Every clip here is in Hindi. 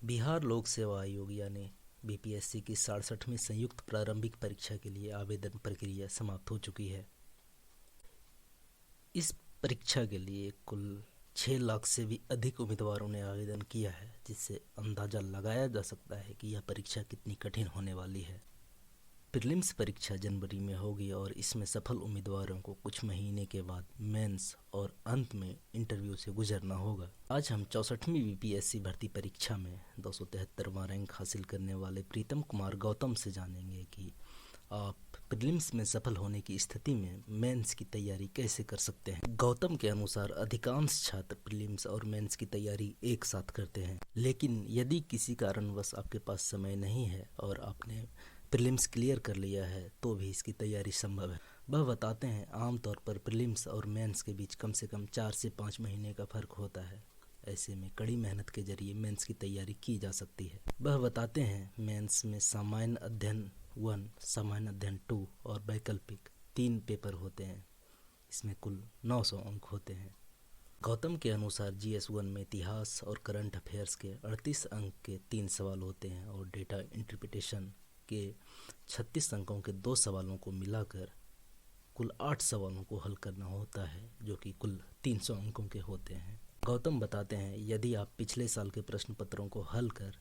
बिहार लोक सेवा आयोग यानी बीपीएससी की 67वीं संयुक्त प्रारंभिक परीक्षा के लिए आवेदन प्रक्रिया समाप्त हो चुकी है। इस परीक्षा के लिए कुल 6 लाख से भी अधिक उम्मीदवारों ने आवेदन किया है, जिससे अंदाज़ा लगाया जा सकता है कि यह परीक्षा कितनी कठिन होने वाली है। प्रीलिम्स परीक्षा जनवरी में होगी और इसमें सफल उम्मीदवारों को कुछ महीने के बाद मेंस और अंत में इंटरव्यू से गुजरना होगा। आज हम 64वीं बीपीएससी भर्ती परीक्षा में 273वां रैंक हासिल करने वाले प्रीतम कुमार गौतम से जानेंगे कि आप प्रीलिम्स में सफल होने की स्थिति में मेंस की तैयारी कैसे कर सकते हैं। गौतम के अनुसार अधिकांश छात्र प्रीलिम्स और मेंस की तैयारी एक साथ करते हैं, लेकिन यदि किसी कारणवश आपके पास समय नहीं है और आपने प्रीलिम्स क्लियर कर लिया है तो भी इसकी तैयारी संभव है। वह बताते हैं आमतौर पर प्रीलिम्स और मेंस के बीच कम से कम 4 से 5 महीने का फर्क होता है। ऐसे में कड़ी मेहनत के जरिए मेंस की तैयारी की जा सकती है। वह बताते हैं मेंस में सामान्य अध्ययन 1, सामान्य अध्ययन 2 और वैकल्पिक 3 पेपर होते हैं। इसमें कुल 900 अंक होते हैं। गौतम के अनुसार GS1 में इतिहास और करंट अफेयर्स के 38 अंक के 3 सवाल होते हैं और डेटा इंटरप्रिटेशन के 36 अंकों के 2 सवालों को मिलाकर कुल 8 सवालों को हल करना होता है, जो कि कुल 300 अंकों के होते हैं। गौतम बताते हैं यदि आप पिछले साल के प्रश्न पत्रों को हल कर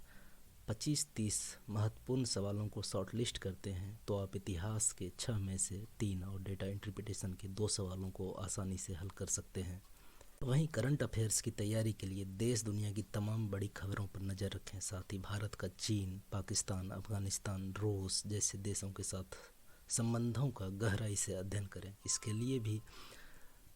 25-30 महत्वपूर्ण सवालों को शॉर्टलिस्ट करते हैं तो आप इतिहास के 6 में से 3 और डेटा इंटरप्रिटेशन के 2 सवालों को आसानी से हल कर सकते हैं। वहीं करंट अफेयर्स की तैयारी के लिए देश दुनिया की तमाम बड़ी खबरों पर नज़र रखें। साथ ही भारत का चीन, पाकिस्तान, अफगानिस्तान, रूस जैसे देशों के साथ संबंधों का गहराई से अध्ययन करें। इसके लिए भी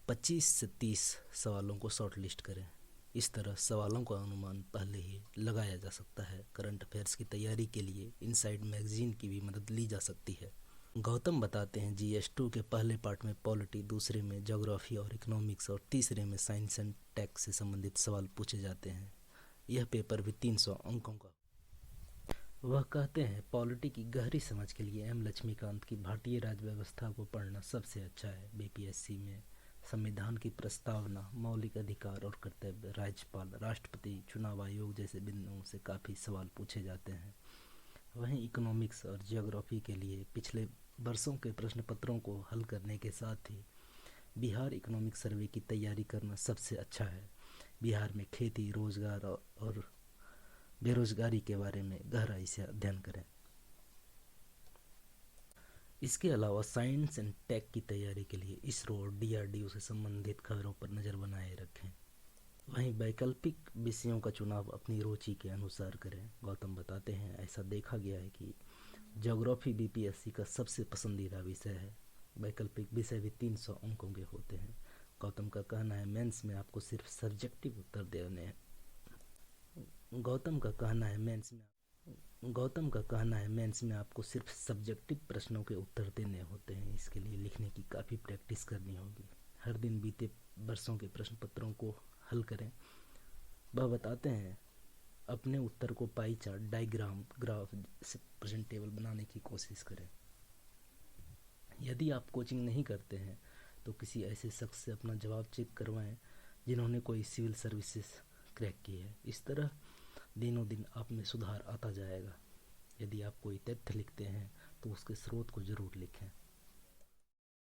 25 से 30 सवालों को शॉर्टलिस्ट करें। इस तरह सवालों का अनुमान पहले ही लगाया जा सकता है। करंट अफेयर्स की तैयारी के लिए इनसाइड मैगजीन की भी मदद ली जा सकती है। गौतम बताते हैं GS2 के पहले पार्ट में पॉलिटी, दूसरे में ज्योग्राफी और इकोनॉमिक्स और तीसरे में साइंस एंड टेक से संबंधित सवाल पूछे जाते हैं। यह पेपर भी 300 अंकों का। वह कहते हैं पॉलिटी की गहरी समझ के लिए M लक्ष्मीकांत की भारतीय राज्य व्यवस्था को पढ़ना सबसे अच्छा है। बीपीएससी में संविधान की प्रस्तावना, मौलिक अधिकार और कर्तव्य, राज्यपाल, राष्ट्रपति, चुनाव आयोग जैसे बिंदुओं से काफ़ी सवाल पूछे जाते हैं। वहीं इकोनॉमिक्स और जियोग्राफी के लिए पिछले वर्षों के प्रश्न पत्रों को हल करने के साथ ही बिहार इकोनॉमिक सर्वे की तैयारी करना सबसे अच्छा है। बिहार में खेती, रोजगार और बेरोजगारी के बारे में गहराई से अध्ययन करें। इसके अलावा साइंस एंड टेक की तैयारी के लिए इसरो और DRDO से संबंधित खबरों पर नज़र बनाए रखें। वहीं वैकल्पिक विषयों का चुनाव अपनी रुचि के अनुसार करें। गौतम बताते हैं ऐसा देखा गया है कि ज्योग्राफी बीपीएससी का सबसे पसंदीदा विषय है। वैकल्पिक विषय भी 300 अंकों के होते हैं। गौतम का कहना है मेंस में आपको सिर्फ सब्जेक्टिव उत्तर देने हैं। गौतम का कहना है मेंस में आपको सिर्फ सब्जेक्टिव प्रश्नों के उत्तर देने होते हैं। इसके लिए लिखने की काफ़ी प्रैक्टिस करनी होगी। हर दिन बीते वर्षों के प्रश्न पत्रों को हल करें। वह बताते हैं अपने उत्तर को पाई चार्ट, डायग्राम, ग्राफ से प्रेजेंटेबल बनाने की कोशिश करें। यदि आप कोचिंग नहीं करते हैं तो किसी ऐसे शख्स से अपना जवाब चेक करवाएं जिन्होंने कोई सिविल सर्विसेज क्रैक की है। इस तरह दिनों दिन आप में सुधार आता जाएगा। यदि आप कोई तथ्य लिखते हैं तो उसके स्रोत को ज़रूर लिखें।